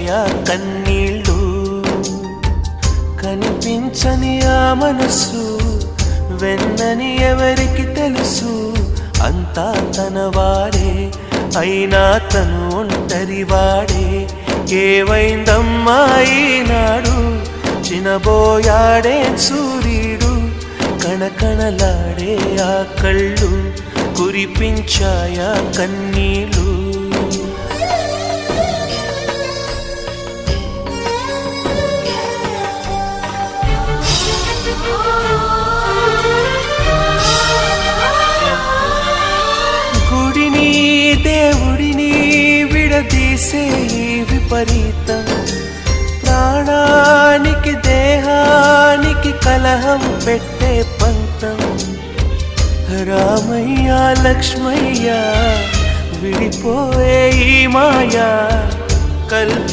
కరిపించాయా కన్నీళ్ళు. కనిపించని ఆ మనసు వెన్నని ఎవరికి తెలుసు, అంతా తన వాడే అయినా తను ఒంటరి వాడే. ఏవైందమ్మా ఈనాడు, చినబోయాడే సూర్యుడు, కణకణలాడే ఆ కళ్ళు కురిపించాయా కన్నీళ్ళు. గుడిని దేవుడిని విడదీసే విపరీతం, ప్రాణానికి దేహానికి కలహం పెట్టే పంతం. రామయ్య లక్ష్మయ్య విడిపోయే ఈ మాయా